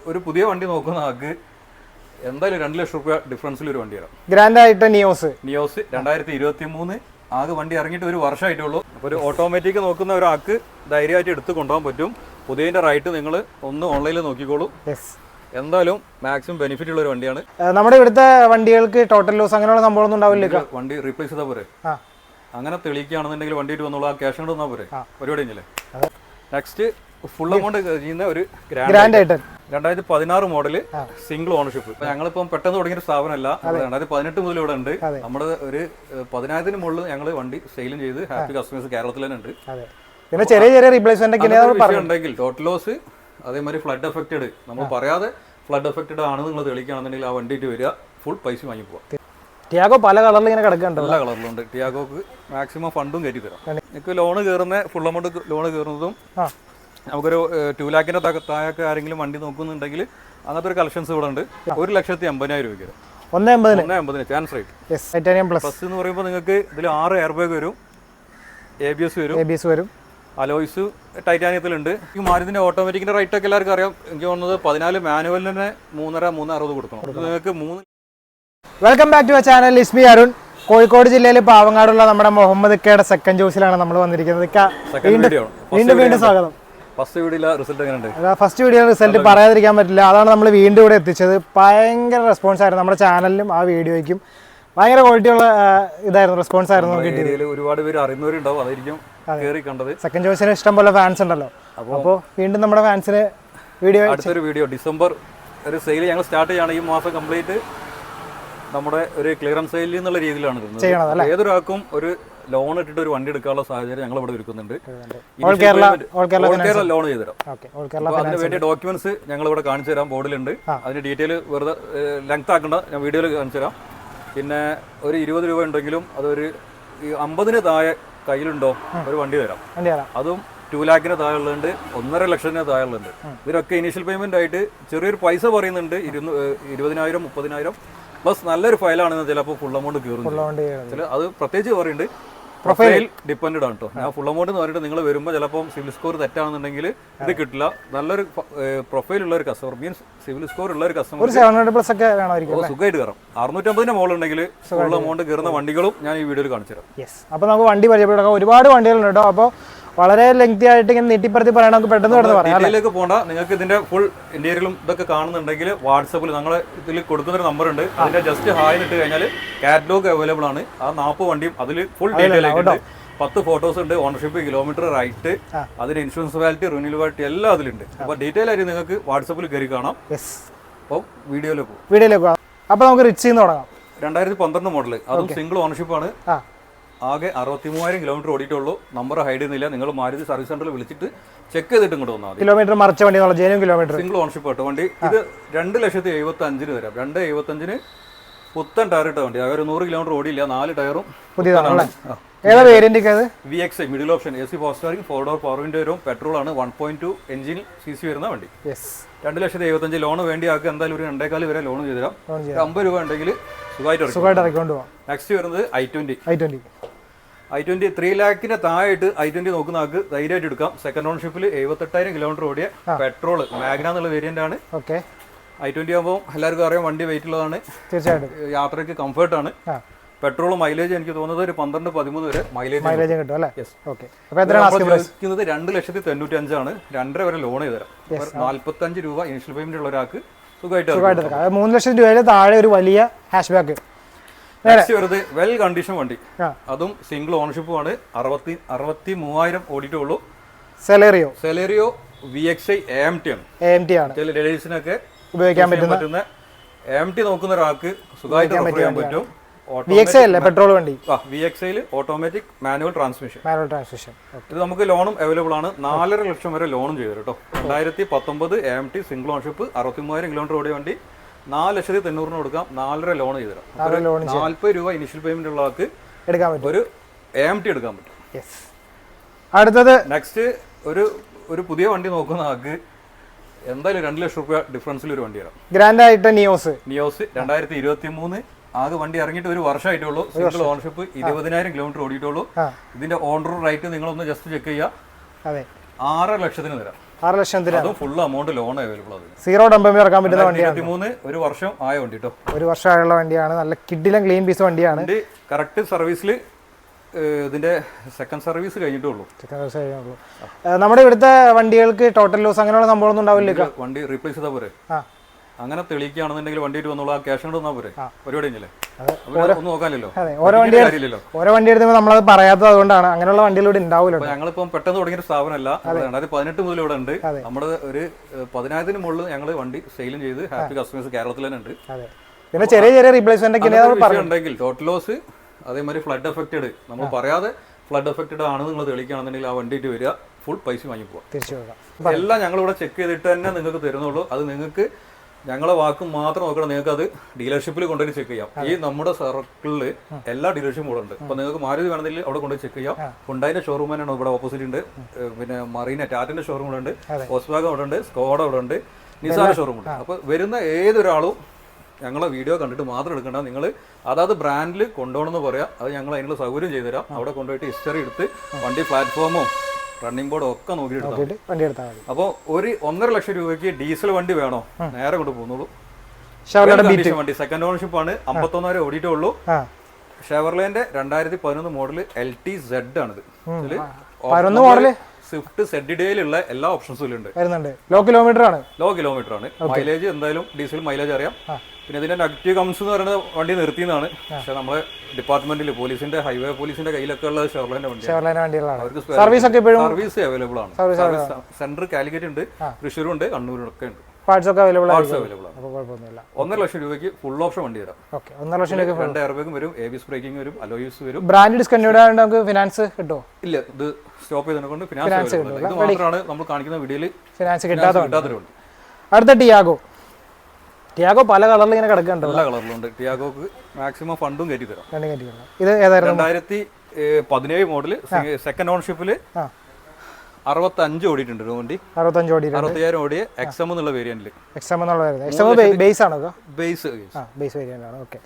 ഒരു പുതിയ വണ്ടി നോക്കുന്ന ആൾക്ക് എന്തായാലും 2 ലക്ഷം രൂപ ഡിഫറൻസിൽ ഒരു വണ്ടി തരാം. ഗ്രാൻഡ് ആയിട്ട് നിയോസ് 2023 ആകെ വണ്ടി ഇറങ്ങിയിട്ട് ഒരു വർഷമായിട്ടുള്ളൂ. അപ്പോൾ ഒരു ഓട്ടോമാറ്റിക് നോക്കുന്ന ഒരാൾക്ക് ധൈര്യമായിട്ട് എടുത്ത് കൊണ്ടുപോകാൻ പറ്റും. പുതിയതിൻ്റെ റൈറ്റ് നിങ്ങൾ ഒന്ന് ഓൺലൈനിൽ നോക്കിക്കോളൂ. എന്തായാലും മാക്സിമം ബെനിഫിറ്റ് ഉള്ള ഒരു വണ്ടിയാണ്. നമ്മുടെ ഇവിടുത്തെ വണ്ടികൾക്ക് ടോട്ടൽ ലോസ് അങ്ങനെയുള്ള സംഭവം ഒന്നും ഉണ്ടാവില്ല. വണ്ടി റീപ്ലേസ് ചെയ്താൽ പോരെ, അങ്ങനെ തെളിയിക്കുകയാണെന്നുണ്ടെങ്കിൽ വണ്ടിയിട്ട് വന്നോളൂ, ആ ക്യാഷ് കൊണ്ട് തന്നാൽ പോരെ, പരിപാടി കഴിഞ്ഞില്ലേ. നെക്സ്റ്റ് ഫുൾ എമൗണ്ട് ചെയ്യുന്ന ഒരു Grand i ten 2016 model single ownership. ഇപ്പൊ ഞങ്ങളിപ്പം പെട്ടെന്ന് തുടങ്ങിയ ഒരു സ്ഥാപനമല്ല, 2018 മുതൽ ഇവിടെ ഉണ്ട്. നമ്മുടെ ഒരു 10,000 മുകളിൽ ഞങ്ങൾ വണ്ടി സെയിലും ചെയ്ത് ഹാപ്പി കസ്റ്റമേഴ്സ് കേരളത്തിൽ തന്നെ ഉണ്ട്. പിന്നെ ചെറിയ ചെറിയ റീപ്ലേസ്മെന്റ് ഉണ്ടെങ്കിൽ ടോട്ടൽ ലോസ്, അതേമാതിരി ഫ്ലഡ് എഫക്റ്റഡ്, നമ്മൾ പറയാതെ ഫ്ലഡ് എഫക്റ്റഡ് ആണ് നിങ്ങൾ തെളിയിക്കുകയാണെന്നുണ്ടെങ്കിൽ ആ വണ്ടിയിട്ട് വരിക, ഫുൾ പൈസ വാങ്ങി പോവാം. ടിയാഗോ പല കളറിൽ ഇങ്ങനെ കിടക്കുന്നുണ്ട്, എല്ലാ കളറിലുണ്ട്. ടിയാഗോക്ക് മാക്സിമം ഫണ്ടും കയറ്റി തരാം. നിങ്ങൾക്ക് ലോണ് കയറുന്ന ഫുൾ എമൗണ്ട് ലോണ് കയറുന്നതും നമുക്കൊരു 2 ലാഖിന്റെ താഴൊക്കെ ആരെങ്കിലും വണ്ടി നോക്കുന്നുണ്ടെങ്കിൽ അങ്ങനത്തെ ഒരു കളക്ഷൻസ് ഇവിടെ ഉണ്ട്. 1,80,000 രൂപയ്ക്ക് 1,80,000 ചാൻസ് റേറ്റ് പ്ലസ് എന്ന് പറയുമ്പോൾ നിങ്ങൾക്ക് ഇതിൽ 6 എയർ ബാഗ് വരും, ABS വരും, അലോയ്സ് ടൈറ്റാനിയത്തിലുണ്ട്. ഈ മാരുതിന്റെ ഓട്ടോമാറ്റിക്കിന്റെ റേറ്റ് ഒക്കെ എല്ലാവർക്കും അറിയാം. എനിക്ക് തോന്നുന്നത് 14 മാനുവലിന് തന്നെ 3.5-3.60 കൊടുക്കണം. ഇത് നിങ്ങൾക്ക് 3. Welcome back to channel. Is me Arun. Kozhikode ജില്ലയിൽ പാവങ്ങാടുള്ള നമ്മുടെ മുഹമ്മദ് ഇക്കയുടെ സെക്കൻഡ് ചോയ്സിലാണ് നമ്മൾ വന്നിരിക്കുന്നത്. വീണ്ടും സ്വാഗതം. ഫസ്റ്റ് വീഡിയോ റിസൾട്ട് പറയാതിരിക്കാൻ പറ്റില്ല, അതാണ് നമ്മൾ വീണ്ടും ഇവിടെ എത്തിച്ചത്. ഭയങ്കര റെസ്പോൺസ് ആയിരുന്നു നമ്മുടെ ചാനലിലും ആ വീഡിയോയ്ക്കും. ഭയങ്കര ക്വാളിറ്റിയുള്ള ഇതായിരുന്നു, റെസ്പോൺസ് ആയിരുന്നു. ഒരുപാട് പേര് അറിയുന്നവരുണ്ടാവും, അതായിരിക്കും കണ്ടത്. സെക്കൻഡ് ചോയ്സിന് ഇഷ്ടം പോലെ ഫാൻസ് ഉണ്ടല്ലോ. അപ്പോൾ വീണ്ടും നമ്മുടെ ഫാൻസിന് അടുത്തൊരു വീഡിയോ ഡിസംബർ ഒരു സെയിൽ ഞങ്ങൾ സ്റ്റാർട്ട് ചെയ്യാണ്. ഈ മാസം കംപ്ലീറ്റ് നമ്മുടെ ഒരു ക്ലിയറൻസ് സെയിൽ എന്നുള്ള രീതിയിലാണ് ചെയ്യുന്നത്. ഏതൊരാൾക്കും ഒരു ലോൺ ഇട്ടിട്ട് ഒരു വണ്ടി എടുക്കാനുള്ള സാഹചര്യം ഞങ്ങൾ ഇവിടെ ഒരുക്കുന്നുണ്ട്. കേരള ലോൺ ചെയ്തുതരാം. അതിന് വേണ്ടിയ ഡോക്യുമെന്റ്സ് ഞങ്ങൾ ഇവിടെ കാണിച്ചു തരാം, ബോർഡിലുണ്ട്. അതിന്റെ ഡീറ്റെയിൽ വെറുതെ ലെങ്ത് ആക്കണ്ട, ഞാൻ വീഡിയോയിൽ കാണിച്ചു തരാം. പിന്നെ ഒരു 20 രൂപ ഉണ്ടെങ്കിലും അതൊരു 50-ന് താഴെ കയ്യിലുണ്ടോ ഒരു വണ്ടി തരാം. അതും 2 ലാഖിന് താഴെയുള്ളുണ്ട്, 1.5 ലക്ഷത്തിന് താഴെയുള്ളുണ്ട്. ഇതിനൊക്കെ ഇനീഷ്യൽ പേയ്മെന്റ് ആയിട്ട് ചെറിയൊരു പൈസ പറയുന്നുണ്ട്, 20,000 30,000 പ്ലസ് നല്ലൊരു ഫയലാണെന്ന് ചിലപ്പോൾ ഫുൾ എമൗണ്ട് കയറും. അത് പ്രത്യേകിച്ച് പറയുന്നുണ്ട്, പ്രൊഫൈൽ ഡിപ്പെൻഡ് ആണ് കേട്ടോ. ഞാൻ ഫുൾ എമൗണ്ട് എന്ന് പറഞ്ഞിട്ട് നിങ്ങൾ വരുമ്പോൾ ചിലപ്പോൾ സിവിൽ സ്കോർ തെറ്റാണെന്നുണ്ടെങ്കിൽ ഇത് കിട്ടില്ല. നല്ലൊരു പ്രൊഫൈൽ ഉള്ള ഒരു കസ്റ്റമർ, മീൻസ് സിവിൽ സ്കോർ ഉള്ള ഒരു കസ്റ്റമർ സുഖമായിട്ട് കയറാം. 650-ന്റെ മുകളുണ്ടെങ്കിൽ ഫുൾ എമൗണ്ട് കയറുന്ന വണ്ടികളും ഞാൻ ഈ വീഡിയോയിൽ കാണിച്ചു തരാം. അപ്പോൾ നമുക്ക് വണ്ടി പരിചയപ്പെടാം. ഒരുപാട് വണ്ടികളുണ്ട് കേട്ടോ. അപ്പോൾ വളരെ ലെങ്തി ആയിട്ട് ഇങ്ങനെ നീട്ടിപ്പറത്തി പറയാൻ നമുക്ക് പെട്ടെന്ന് ഡീറ്റെയിലേക്ക് പോകണ്ട. നിങ്ങൾക്ക് ഇതിന്റെ ഫുൾ ഇന്റീരിയലും ഇതൊക്കെ കാണുന്നുണ്ടെങ്കിൽ വാട്സപ്പിൽ ഞങ്ങൾ ഇതിൽ കൊടുക്കുന്ന ഒരു നമ്പർ ഉണ്ട്. അതിന്റെ ജസ്റ്റ് ഹായ് ഇട്ട് കഴിഞ്ഞാൽ കാറ്റലോഗ് അവൈലബിൾ ആണ്. ആ 40 വണ്ടിയും അതിൽ ഫുൾ ഡീറ്റെയിൽ ആയിട്ട് 10 ഫോട്ടോസ് ഉണ്ട്, ഓണർഷിപ്പ്, കിലോമീറ്റർ, റൈറ്റ്, അതിന് ഇൻഷുറൻസ് വാലിറ്റി, റിന്യൂവൽ വാലിറ്റി എല്ലാം അതിലുണ്ട്. അപ്പോൾ ഡീറ്റെയിൽ ആയിട്ട് നിങ്ങൾക്ക് വാട്സപ്പിൽ കയറി കാണാം. അപ്പോൾ വീഡിയോയിലേക്ക് പോകാം. അപ്പോൾ നമുക്ക് റിച്ച് തുടങ്ങാം. 2012 മോഡൽ, അതും സിംഗിൾ ഓണർഷിപ്പ് ആണ്. ആകെ 63,000 കിലോമീറ്റർ ഓടിയിട്ടുള്ളൂ. നമ്പർ ഹൈഡ് ചെയ്യുന്നില്ല. നിങ്ങൾ മാരുതി സർവീസ് സെന്ററിൽ വിളിച്ചിട്ട് ചെക്ക് ചെയ്തിട്ട് ഇങ്ങോട്ട് വന്നാൽ കിലോമീറ്റർ മറിച്ച വണ്ടി, കിലോമീറ്റർ സിംഗിൾ ഓണർഷിപ്പ് ആയിട്ട് വണ്ടി. ഇത് 2,75,000 തരാം. 2,75,000 പുത്തൻ ടയർ ഇട്ട വണ്ടി. അതൊരു 100 കിലോമീറ്റർ ഓടിയില്ല, 4 ടയറും പുതിയതാണ്. VXI middle option, AC power steering, 4 door power window വരും. പെട്രോൾ ആണ്, 1.2 എഞ്ചിൻ CC വരുന്ന വണ്ടി. 2,75,000 ലോൺ വേണ്ടി ആൾക്ക് എന്തായാലും ഒരു 2.25 വരെ ലോൺ ചെയ്തു തരാം. 50 രൂപ ഉണ്ടെങ്കിൽ സുഖമായിട്ട്. നെക്സ്റ്റ് വരുന്നത് i20 3 ലാഖിന്റെ താഴെയായിട്ട് i20 നോക്കുന്ന ആൾക്ക് ധൈര്യമായിട്ട് എടുക്കാം. സെക്കൻഡ് ഓണർഷിപ്പിൽ 78,000 കിലോമീറ്റർ ഓടിയ പെട്രോൾ മാഗ്ന എന്നുള്ള വേരിയന്റ് ആണ്. i20 ആകുമ്പോൾ എല്ലാവർക്കും അറിയാം വണ്ടി വെയിറ്റ് ഉള്ളതാണ്, തീർച്ചയായിട്ടും യാത്രയ്ക്ക് കംഫർട്ട് ആണ്. പെട്രോൾ മൈലേജ് എനിക്ക് തോന്നുന്നത് ഒരു 12-13 വരെ മൈലേജ് കിട്ടും അല്ലേ? 2,95,000 ആണ്. 2.5 വരെ ലോൺ ചെയ്ത് തരാം. 45 രൂപ ഇനിഷ്യൽ പേയ്മെന്റ് ഉള്ള ഒരാൾക്ക് സുഖമായിട്ട് 3 ലക്ഷം രൂപയുടെ താഴെ ഒരു വലിയ ഹാഷ് ബാക്ക്. വെറുതെ വെൽ കണ്ടീഷൻ വണ്ടി, അതും സിംഗിൾ ഓണർഷിപ്പും ആണ്. 63,000 ഓടിയിട്ടുള്ളൂ. സെലേറിയോ VXI AMT ആണ്. ചില ലേഡീസിനൊക്കെ ഉപയോഗിക്കാൻ പറ്റുന്ന AMT നോക്കുന്ന ഒരാൾക്ക് സുഖമായിട്ട് ചെയ്യാൻ പറ്റും. പെട്രോൾ വണ്ടി VXI ഓട്ടോമാറ്റിക് മാനുവൽ ട്രാൻസ്മിഷൻ. ഇത് നമുക്ക് ലോണും അവൈലബിൾ ആണ്. 4.5 ലക്ഷം വരെ ലോണും ചെയ്തു കേട്ടോ. 2019 AMT സിംഗിൾ ഓണർഷിപ്പ്, 63,000 കിലോമീറ്റർ ഓടിയ വണ്ടി, 4,90,000 കൊടുക്കാം. 4.5 ലോൺ ചെയ്തു തരാം. 40 രൂപ ഇനിഷ്യൽ പേയ്മെന്റ് ഉള്ള ആൾക്ക് ഒരു AMT എടുക്കാൻ പറ്റും. അടുത്തത് നെക്സ്റ്റ് ഒരു പുതിയ വണ്ടി നോക്കുന്ന ആൾക്ക് എന്തായാലും 2 ലക്ഷം രൂപ ഡിഫറൻസിൽ ഒരു വണ്ടി തരാം. ഗ്രാൻഡ് ആയിട്ട് നിയോസ് 2023 ആകെ വണ്ടി ഇറങ്ങിയിട്ട് ഒരു വർഷമായിട്ടുള്ളൂ. സിംഗിൾ ഓണർഷിപ്പ്, 20,000 കിലോമീറ്റർ ഓടിയിട്ടുള്ളൂ. ഇതിന്റെ ഓൺ റോഡ് റൈറ്റ് നിങ്ങളൊന്ന് ജസ്റ്റ് ചെക്ക് ചെയ്യുക. 6.5 ലക്ഷത്തിന് തരാം. 6 ലക്ഷത്തിന് അതും ഫുൾ എമൗണ്ട് ലോൺ അവൈലബിൾ ആണ്. 0 ഡൗൺ പേയ്മെന്റ് ഇറക്കാൻ പറ്റുന്ന വണ്ടിയാണ്. 23 ഒരു വർഷം ആയ വണ്ടി കേട്ടോ. ഒരു വർഷമായുള്ള വണ്ടിയാണ്. നല്ല കിഡിലും ക്ലീൻ പീസ് വണ്ടിയാണ്. കറക്റ്റ് സർവീസിൽ ഇതിന്റെ സെക്കൻഡ് സർവീസ് കഴിഞ്ഞിട്ടുള്ളൂ. നമ്മുടെ ഇവിടുത്തെ വണ്ടികൾക്ക് ടോട്ടൽ ലോസ് അങ്ങനെയുള്ള സംഭവമൊന്നും ഉണ്ടാവില്ല. വണ്ടി റീപ്ലേസ് ചെയ്താൽ പോരെ. അങ്ങനെ തെളിയിക്കുകയാണെന്നുണ്ടെങ്കിൽ വണ്ടിയിട്ട് വന്നോളൂ, ആ ക്യാഷ് കൊണ്ട് തന്നാൽ പോരെ, പരിപാടി കഴിഞ്ഞല്ലേ. ഒന്നും നോക്കാനില്ലല്ലോ. ഓരോ വണ്ടി എടുക്കുമ്പോൾ നമ്മളത് പറയാത്തത് അതുകൊണ്ടാണ്. അങ്ങനെയുള്ള വണ്ടികളിലൂടെ ഉണ്ടാവില്ല. ഞങ്ങളിപ്പം പെട്ടെന്ന് തുടങ്ങിയ ഒരു സ്ഥാപനമല്ല. 2018 മുതൽ ഇവിടെ ഉണ്ട്. നമ്മുടെ ഒരു 10,000-ന് മുകളിൽ ഞങ്ങൾ വണ്ടി സെയിലും ചെയ്ത് ഹാപ്പി കസ്റ്റമേഴ്സ് കേരളത്തിൽ തന്നെ ഉണ്ട്. പിന്നെ ചെറിയ ചെറിയ റീപ്ലേസ്മെന്റ് ഉണ്ടെങ്കിൽ ടോട്ടൽ ലോസ്, അതേമാതിരി ഫ്ലഡ് എഫക്റ്റഡ്, നമ്മൾ പറയാതെ ഫ്ലഡ് എഫക്റ്റഡ് ആണെന്ന് നിങ്ങൾ തെളിയിക്കുകയാണെന്നുണ്ടെങ്കിൽ ആ വണ്ടിയിട്ട് വരിക, ഫുൾ പൈസ വാങ്ങി പോവാം. എല്ലാം ഞങ്ങളിവിടെ ചെക്ക് ചെയ്തിട്ട് തന്നെ നിങ്ങൾക്ക് തരുന്നുള്ളൂ. അത് നിങ്ങൾക്ക് ഞങ്ങളെ വാക്കും മാത്രം നോക്കണം. നിങ്ങൾക്ക് അത് ഡീലർഷിപ്പിൽ കൊണ്ടുപോയി ചെക്ക് ചെയ്യാം. ഈ നമ്മുടെ സർക്കിളിൽ എല്ലാ ഡീലർഷിപ്പും കൂടെ ഉണ്ട്. അപ്പോൾ നിങ്ങൾക്ക് മാരുതി വേണമെങ്കിൽ അവിടെ കൊണ്ടുപോയി ചെക്ക് ചെയ്യാം. ഹുണ്ടായിന്റെ ഷോറൂം തന്നെയാണ് ഇവിടെ ഓപ്പോസിറ്റ് ഉണ്ട്. പിന്നെ മറീന ടാറ്റിന്റെ ഷോറൂം ഇവിടെ ഉണ്ട്, വോക്സ്വാഗൺ അവിടെ ഉണ്ട്, സ്കോഡ അവിടെ ഉണ്ട്, നിസാൻ ഷോറൂം ഉണ്ട്. അപ്പോൾ വരുന്ന ഏതൊരാളും ഞങ്ങളെ വീഡിയോ കണ്ടിട്ട് മാത്രം എടുക്കണ്ട. നിങ്ങൾ അതാത് ബ്രാൻഡിൽ കൊണ്ടുപോകണമെന്ന് പറയാം. അത് ഞങ്ങൾ അതിനുള്ള സൗകര്യം ചെയ്തുതരാം. അവിടെ കൊണ്ടുപോയിട്ട് ഹിസ്റ്ററി എടുത്ത് വണ്ടി പ്ലാറ്റ്ഫോമോ റണ്ണിംഗ് ബോർഡോ ഒക്കെ നോക്കിയിട്ട് വണ്ടി എടുത്താൽ മതി. അപ്പോൾ ഒരു 1.5 ലക്ഷം രൂപയ്ക്ക് ഡീസൽ വണ്ടി വേണോ, നേരെ കൊണ്ട് പോകുന്നുള്ളൂ. വണ്ടി സെക്കൻഡ് ഓണർഷിപ്പ് ആണ്. 51,000 ഓടിയിട്ടേ ഉള്ളൂ. ഷെവർലേന്റെ 2011 മോഡൽ LTZ ആണിത്. സ്വിഫ്റ്റ് സെഡിഡേയിലുള്ള എല്ലാ ഓപ്ഷൻസും ഉണ്ട്. ലോ കിലോമീറ്റർ ആണ്. മൈലേജ് എന്തായാലും ഡീസൽ മൈലേജ് അറിയാം. പിന്നെ ഇതിന്റെ നെഗറ്റീവ് കംസ് എന്ന് പറയുന്നത് വണ്ടി നിർത്തിയെന്നാണ്. പക്ഷെ നമ്മളെ ഡിപ്പാർട്ട്മെന്റിൽ പോലീസിന്റെ ഹൈവേ പോലീസിന്റെ കയ്യിലൊക്കെ ഉള്ള ഷെവർലേന്റെ വണ്ടിയാണ്. സർവീസ് അവൈലബിൾ ആണ്. സെന്റർ കാലിക്കറ്റ് ഉണ്ട്, തൃശ്ശൂരും ഉണ്ട്, കണ്ണൂരും ഒക്കെ ഉണ്ട്. പാർട്സ് ഒക്കെ അവൈലബിൾ ആണ്. 1.5 ലക്ഷം രൂപയ്ക്ക് ഫുൾ ഓപ്ഷൻ വണ്ടി തരാം. 1.5 ലക്ഷം രൂപ. 2 എയർ ബാഗും വരും, ABS ബ്രേക്കിംഗ് വരും, അലോയ്സ് വരും. ബ്രാൻഡ് ഡിസ്കണ്ടിന്യൂഡ് ആയതുകൊണ്ട് നമുക്ക് ഫിനാൻസ് കിട്ടുമോ? ഇല്ല, ഇത് സ്റ്റോപ്പ് ചെയ്തതിനെ കൊണ്ട് ഫിനാൻസ് ഇത് മാത്രമാണ് നമ്മൾ കാണിക്കുന്ന വീഡിയോയിൽ ഫിനാൻസ് കിട്ടാത്തതുകൊണ്ട്. അടുത്ത ടിയാഗോ പല കളറിൽ ഇങ്ങനെ കിടക്കുന്നുണ്ട്. എല്ലാ കളറിലുണ്ട്. ടിയാഗോക്ക് മാക്സിമം ഫണ്ടും കയറ്റി തരാം. ഇത് ഏതായിരുന്നു? 2017 മോഡൽ സെക്കൻഡ് ഓണർഷിപ്പിൽ 65 ഓടിയിട്ടുണ്ട് വണ്ടി. 65,000 ഓടിയ XM എന്നുള്ള വേരിയന്റിൽ. ബേസ് ആണ്. ബേസ് വേരിയന്റ് ആണ്. ഓക്കെ.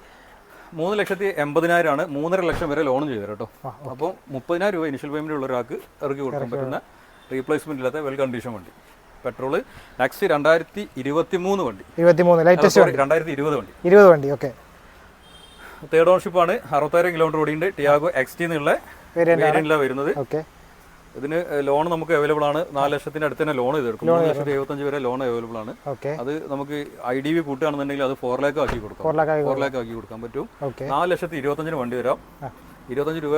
3,80,000 ആണ്. 3.5 ലക്ഷം വരെ ലോണും ചെയ്തു കേട്ടോ. അപ്പോൾ 30,000 രൂപ ഇനിഷ്യൽ പേയ്മെന്റ് ഉള്ള ഒരാൾക്ക് ഇറക്കി കൊടുക്കാൻ പറ്റുന്ന റീപ്ലേസ്മെന്റ് ഇല്ലാത്ത വെൽ കണ്ടീഷൻ വണ്ടി. പെട്രോള്. നെക്സ്റ്റ് 2023 വണ്ടി. 2020 വണ്ടി. ഓക്കെ. തേർഡ് ഓണർഷിപ്പ് ആണ്. 60,000 കിലോമീറ്റർ ഓടിയുണ്ട്. ടിയാഗോ XT എന്നുള്ള വേരിയന്റിലാണ് വരുന്നത്. ഇതിന് ലോൺ നമുക്ക് അവൈലബിൾ ആണ്. 4 ലക്ഷത്തിന്റെ അടുത്ത് തന്നെ ലോൺ ചെയ്തെടുക്കും. 3,75,000 വരെ ലോൺ അവൈലബിൾ ആണ്. അത് നമുക്ക് IDV കൂട്ടുകയാണെന്നുണ്ടെങ്കിൽ അത് 4 ലാഖ് ആക്കി കൊടുക്കാം. 4 ലാഖ് ആക്കി കൊടുക്കാൻ പറ്റും. 4,25,000 വണ്ടി വരാം. 25 രൂപ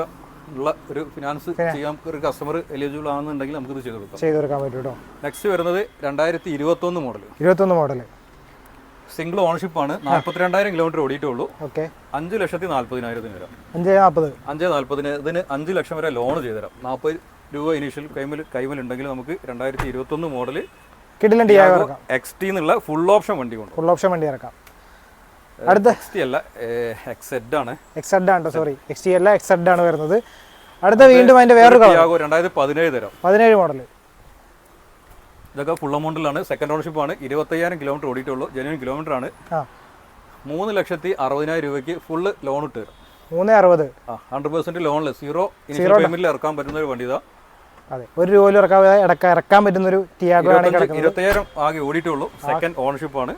ഉള്ള ഒരു ഫിനാൻസ് ചെയ്യാൻ ഒരു കസ്റ്റമർ എലിജിബിൾ ആണെന്നുണ്ടെങ്കിൽ നമുക്ക് ഇത് ചെയ്ത് കൊടുക്കാൻ പറ്റും. നെക്സ്റ്റ് വരുന്നത് 2021 മോഡൽ. സിംഗിൾ ഓണർഷിപ്പ് ആണ്. 42,000 കിലോമീറ്റർ ഓടിയിട്ടുള്ളൂ. 5,40,000 വരാം. 5,40,000 ഇതിന് 5 ലക്ഷം വരെ ലോൺ ചെയ്തുതരാം. 40 രൂപ ഇനീഷ്യൽ കൈമൽ ഉണ്ടെങ്കിൽ നമുക്ക് 2021 മോഡൽ XT എന്നുള്ള ഫുൾ ഓപ്ഷൻ വണ്ടി ഇറക്കാം. അടുത്ത XT അല്ല, XZ ആണ്. XT അല്ല, XZ ആണ് വരുന്നത്. അടുത്ത വീണ്ടും അതിന്റെ വേറൊരു ടിയാഗോ 2017 തരാം. 17 മോഡൽ. ഇതൊക്കെ ഫുൾ എമൗണ്ടിലാണ്. സെക്കൻഡ് ഓണർഷിപ്പ് ആണ്. 25,000 കിലോമീറ്റർ ഓടിയിട്ടുള്ളൂ. ജെന്യൂൻ കിലോമീറ്റർ ആണ്. 3,60,000 രൂപയ്ക്ക് ഫുള്ള് ലോൺ ഇട്ട് തരാം. 360. 100% ലോണില് 0 ഇനിഷ്യൽ പേയ്മെന്റിൽ ഇറക്കാൻ പറ്റുന്ന ഒരു വണ്ടി ഇതാ. അതെ, ഒരു രൂപ ഇറക്കാൻ പറ്റുന്ന ഒരു ടിയാഗോ ആണ്. 25,000 ആകെ ഓടിയിട്ടുള്ളൂ. സെക്കൻഡ് ഓണർഷിപ്പ് ആണ്.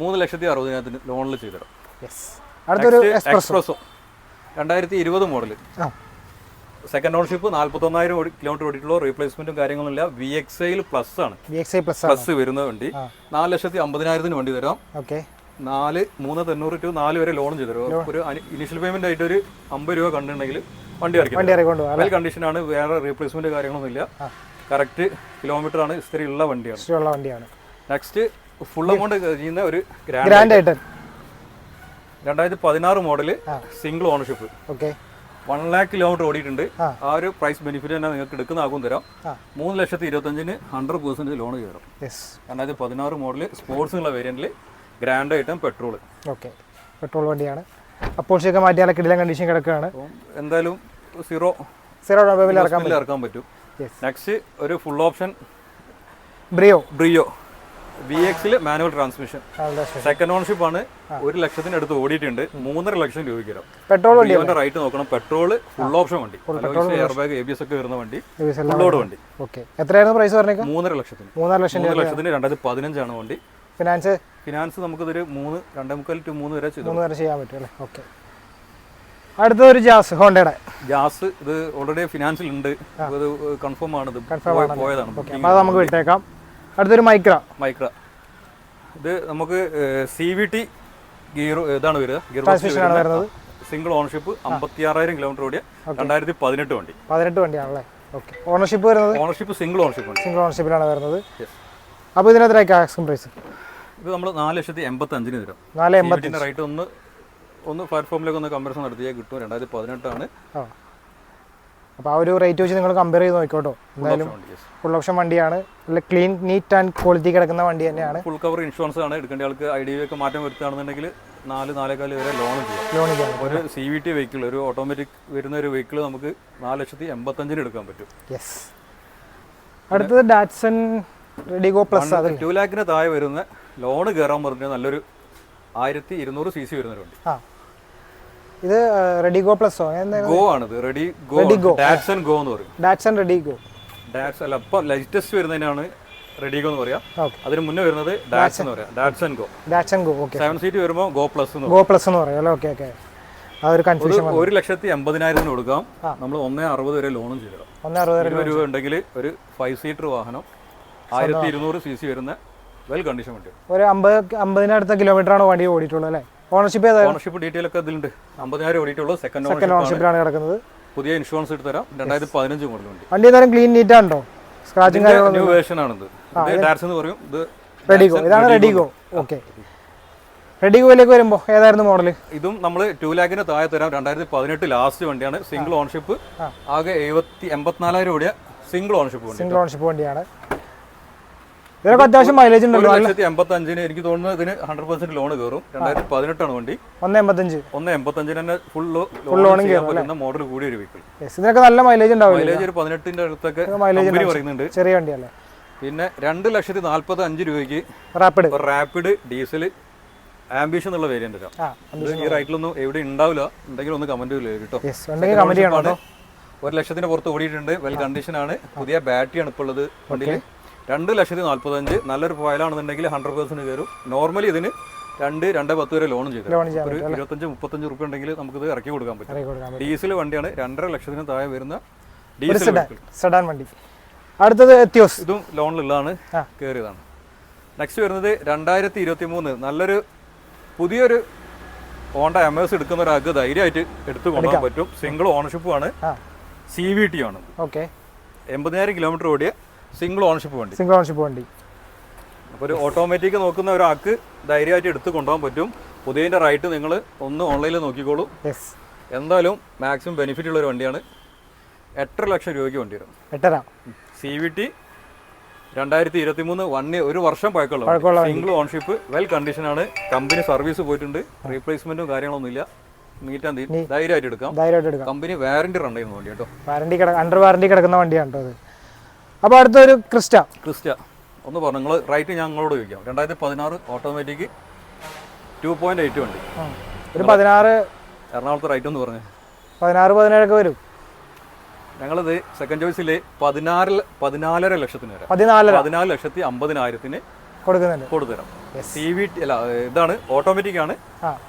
3,60,000 ലോണിൽ ചെയ്തുതരാം. അടുത്തൊരു S-Presso 2020 model. Second ownership. 41,000 kilometre ഓടിയിട്ടുള്ളൂ. റീപ്ലേസ്മെന്റും കാര്യങ്ങളൊന്നും ഇല്ല. VXI പ്ലസ് ആണ്. പ്ലസ് വരുന്ന വണ്ടി. 4,50,000 വണ്ടി തരാം. 3,90,000 to 4 വരെ ലോൺ ചെയ്തു തരും. ഒരു ഇനിഷ്യൽ പേയ്മെന്റ് ആയിട്ട് ഒരു 50 രൂപ കണ്ടുണ്ടെങ്കിൽ വണ്ടി ഇറക്കും. വെൽ കണ്ടീഷനാണ്. വേറെ റീപ്ലേസ്മെന്റ് കാര്യങ്ങളൊന്നും ഇല്ല. കറക്റ്റ് കിലോമീറ്റർ ആണ്. ഇസ്തിരി ഉള്ള വണ്ടിയാണ്. നെക്സ്റ്റ് ഫുൾ എമൗണ്ട് ചെയ്യുന്ന ഒരു Grand i ten. 2016 model. Single ownership. 1 lakh kilometre ഓടിയിട്ടുണ്ട്. ആ ഒരു പ്രൈസ് ബെനിഫിറ്റ് തന്നെ നിങ്ങൾക്ക് എടുക്കുന്ന ആകും തരാം. 3,25,000 100% ലോൺ ചെയ്തു തരാം. 2016 മോഡല് സ്പോർട്സ് വേരിയന്റിൽ ഗ്രാൻഡ് ഐറ്റം പെട്രോൾ. പെട്രോൾ വണ്ടിയാണ്. അപ്പോൾ മാറ്റിയാൽ കിടിലൻ കണ്ടീഷൻ കിടക്കുകയാണ്. എന്തായാലും 0 ഇറക്കാൻ പറ്റും. നെക്സ്റ്റ് ഒരു ഫുൾ ഓപ്ഷൻ ബ്രിയോ VX-ൽ മാനുവൽ ട്രാൻസ്മിഷൻ, സെക്കൻഡ് ഓണർഷിപ്പ് ആണ്. 1 ലക്ഷത്തിന് അടുത്ത് ഓടിയിട്ടുണ്ട്. 3.5 ലക്ഷം രൂപയ്ക്ക് വരാം. പെട്രോൾ വണ്ടി റൈറ്റ് നോക്കണം. പെട്രോൾ ഫുൾ ഓപ്ഷൻ വണ്ടി, എയർ ബാഗ് ABS ഒക്കെ വരുന്ന വണ്ടി, ഫുൾ ലോഡ് വണ്ടി. ഓക്കെ, എത്രയായിരുന്നു പ്രൈസ് പറഞ്ഞേക്കാം? 3.5 ലക്ഷത്തിന്. 3.5 ലക്ഷം 3 ലക്ഷത്തിന് 2015 ആണ് വണ്ടി. ഫിനാൻസ് നമുക്കിതൊരു 2.25 to 3 വരെ ചെയ്യാൻ പറ്റും അല്ലേ? ഓക്കെ. അടുത്തൊരു ജാസ്, ഹോണ്ടയുടെ ജാസ്. ഇത് ഓൾറെഡി ഫിനാൻസിൽ ഉണ്ട്, ഇത് കൺഫേം ആണ്, ഇത് പോയതാണ്. അത് നമുക്ക് വിട്ടേക്കാം. അടുത്തൊരു മൈക്ര. ഇത് നമുക്ക് CVT ഗിയർ ഇതാണ് വരിക, ഗിയർ സിംഗിൾ ഓണർഷിപ്പ്, 56,000 കിലോമീറ്റർ ഓടിയ 2018 വണ്ടി. 18 വണ്ടിയാണല്ലേ? ഓക്കെ. ഓണർഷിപ്പ് വരുന്നത്? ഓണർഷിപ്പ് സിംഗിൾ ഓണർഷിപ്പിലാണ് വരുന്നത്. അപ്പോൾ ഇതിനെത്രയൊക്കെ ആക്സിംഗ് പ്രൈസ്? ഇത് നമ്മൾ 4,85,000 തരാം. 4,85,000 റേറ്റ് ഒന്ന് പ്ലാറ്റ്ഫോമിലേക്ക് ഒന്ന് കമ്പാരിസൺ നടത്തിയാൽ കിട്ടും. 2018 ആണ്. അപ്പോൾ ആ ഒരു റേറ്റ് വെച്ച് നിങ്ങൾ കമ്പയർ ചെയ്ത് നോക്കിക്കോട്ടോ. എന്തായാലും ഫുൾ ഓപ്ഷൻ വണ്ടിയാണ്, നല്ല ക്ലീൻ, നീറ്റ് ആൻഡ് ക്വാളിറ്റി കിടക്കുന്ന വണ്ടി തന്നെയാണ്. ഫുൾ കവർ ഇൻഷുറൻസ് ആണ്. എടുക്കേണ്ട ആൾക്ക് IDV ഒക്കെ മാറ്റം വരുത്തുകയാണെന്നുണ്ടെങ്കിൽ 4-4.25 വരെ ലോൺ ചെയ്യാം. ഒരു CVT വെഹിക്കിൾ, ഒരു ഓട്ടോമാറ്റിക് വരുന്ന ഒരു വെഹിക്കിൾ നമുക്ക് 4,85,000 എടുക്കാൻ പറ്റും. യെസ്. അടുത്തത് ഡാറ്റ്സൺ റെഡിഗോ പ്ലസ്. 2 ലാഖിന് താഴെ വരുന്ന ലോണ് കയറാൻ പറഞ്ഞാൽ നല്ലൊരു 1200 cc വരുന്നൊരു വണ്ടി. ഇത് റെഡിഗോ പ്ലസോ? ഗോ ആണിത്. റെഡിഗോ ഡാറ്റ്സൺ ഗോ എന്ന് പറയും. Datson redi-GO. ഡാറ്റ്സൺ അല്ല, ഇപ്പൊ ലേറ്റസ്റ്റ് വരുന്നതിനാണ് റെഡിഗോ എന്ന് പറയാം. അതിന് മുന്നേ വരുന്നത് ഡാറ്റ്സൺ എന്ന് പറയാം. Datson go. ഓക്കെ. 7 സീറ്റ് വരുമ്പോൾ ഗോ പ്ലസ് എന്ന് പറയാം അല്ലേ? ഓക്കെ. ആ ഒരു കൺഫ്യൂഷൻ. 1,80,000 കൊടുക്കാം. നമ്മൾ 1.60 വരെ ലോണും ചെയ്തിടാം. 1.60 രൂപ ഉണ്ടെങ്കിൽ ഒരു 5 സീറ്റർ വാഹനം 1200 cc വരുന്ന വെൽ കണ്ടീഷൻ വണ്ടി. ഒരു 50,000 കിലോമീറ്റർ ആണ് വണ്ടി ഓടിയിട്ടുള്ളത് അല്ലേ? ഓണർഷിപ്പ് ഡീറ്റെയിൽ ഒക്കെ ഇതിലുണ്ട്. 50,000 ഓടിയിട്ടുള്ളൂ. സെക്കൻഡ് ഓണർഷിപ്പിലാണ് കിടക്കുന്നത്. പുതിയ ഇൻഷുറൻസ് എടുത്ത് തരാം. 2015 മോഡൽ വണ്ടി. വണ്ടി എന്തായാലും ക്ലീൻ നീറ്റ് ആണോ? സ്ക്രാച്ചിങ് ന്യൂ വേർഷൻ ആണിത്. ഡാറ്റ്സൺ എന്ന് പറയും. ഇത് റെഡിഗോ. ഇതാണ് റെഡിഗോ. ഓക്കെ. റെഡിഗോയിലേക്ക് വരുമ്പോൾ ഏതായിരുന്നു മോഡൽ? ഇതും നമ്മൾ 2 ലാഖിന് താഴെ തരാം. 2018 ലാസ്റ്റ് വണ്ടിയാണ്. Single ownership. ആകെ 84,000 ഓടിയ സിംഗിൾ ഓണർഷിപ്പ് വണ്ടിയാണ്. ഇതിനൊക്കെ അത്യാവശ്യം മൈലേജ് ഉണ്ടല്ലോ. 1,85,000 എനിക്ക് തോന്നുന്നു ഇതിന് 100% ലോൺ കയറും. 2018 ആണ് വണ്ടി. 1.85 തന്നെ ഫുൾ ലോൺ ചെയ്യാൻ പറ്റുന്ന മോഡൽ കൂടിയ ഒരു വെഹിക്കിൾ. ഇതിനൊക്കെ നല്ല മൈലേജ് ഉണ്ടാവും. മൈലേജ് ഒരു 18ന്റെ അടുത്തൊക്കെ കമ്പനി പറയുന്നുണ്ട്. ചെറിയ വണ്ടിയല്ലേ? പിന്നെ 2,45,000 രൂപയ്ക്ക് റാപ്പിഡ് ഡീസൽ ആംബിഷൻ എന്നുള്ള വേരിയന്റ് തരാം. ഈ റൈറ്റിലൊന്നും എവിടെ ഉണ്ടാവില്ല. ഉണ്ടെങ്കിൽ ഒന്ന് കമന്റ് കേട്ടോ. 1 ലക്ഷത്തിന് പുറത്ത് ഓടിയിട്ടുണ്ട്. വെൽ കണ്ടീഷൻ ആണ്. പുതിയ ബാറ്ററിയാണ് ഇപ്പോൾ ഉള്ളത് വണ്ടിയിൽ. 2,45,000 നല്ലൊരു ഫയലാണെന്നുണ്ടെങ്കിൽ 100% കയറും. നോർമലി ഇതിന് 2-2.10 വരെ ലോണും ചെയ്തു. ഒരു 25-35 റുപ്യ ഉണ്ടെങ്കിൽ നമുക്കിത് ഇറക്കി കൊടുക്കാൻ പറ്റും. ഡീസൽ വണ്ടിയാണ്. 2.5 ലക്ഷത്തിന് താഴെ വരുന്ന ഡീസൽ സെഡാൻ വണ്ടി. അടുത്തത് എത്തിയോസ്. ഇതും ലോണിലുള്ളതാണ്, കയറിയതാണ്. നെക്സ്റ്റ് വരുന്നത് 2023 നല്ലൊരു പുതിയൊരു ഹോണ്ട എമേഴ്സ് എടുക്കുന്ന ഒരാൾക്ക് ധൈര്യമായിട്ട് എടുത്തു കൊണ്ടുപോകാൻ പറ്റും. സിംഗിൾ ഓണർഷിപ്പ് ആണ്. CVT ആണ്. 80,000 കിലോമീറ്റർ ഓടിയ സിംഗിൾ ഓണർഷിപ്പ് വണ്ടി. അപ്പോൾ ഒരു ഓട്ടോമാറ്റിക് നോക്കുന്ന ഒരാൾക്ക് ധൈര്യമായിട്ട് എടുത്ത് കൊണ്ടുപോകാൻ പറ്റും. പുതിയതിൻ്റെ റൈറ്റ് നിങ്ങൾ ഒന്ന് ഓൺലൈനിൽ നോക്കിക്കോളൂ. എന്തായാലും മാക്സിമം ബെനിഫിറ്റ് ഉള്ള ഒരു വണ്ടിയാണ്. 8.5 ലക്ഷം രൂപയ്ക്ക് വണ്ടി വരും. CVT 2023 1 വർഷം പഴക്കമുള്ള സിംഗിൾ ഓണർഷിപ്പ്. വെൽ കണ്ടീഷനാണ്. കമ്പനി സർവീസ് പോയിട്ടുണ്ട്. റീപ്ലേസ്മെന്റും കാര്യങ്ങളൊന്നുമില്ല. Neat and NEET. ധൈര്യമായിട്ട് എടുക്കാം. കമ്പനി വാറണ്ടി റൺ ചെയ്യുന്ന വണ്ടി കേട്ടോ. അണ്ടർ വാറണ്ടി കിടക്കുന്ന വണ്ടിയാണ് കേട്ടോ. അപ്പോൾ അടുത്തൊരു ക്രിസ്റ്റ ഒന്ന് പറഞ്ഞു. നിങ്ങൾ റൈറ്റ് ഞങ്ങളോട് ചോദിക്കാം. 2016 ഓട്ടോമാറ്റിക് 2.8 വണ്ടി. ഒരു 16 എറണാകുളത്ത് റൈറ്റ് ഒന്ന് പറഞ്ഞു. 16-17 വരും. ഞങ്ങളിത് സെക്കൻഡ് ചോയ്സിൽ 14.5 ലക്ഷത്തിന് വരാം. 14,50,000 കൊടുത്തുതരാം. CVT അല്ല, ഇതാണ് ഓട്ടോമാറ്റിക് ആണ്.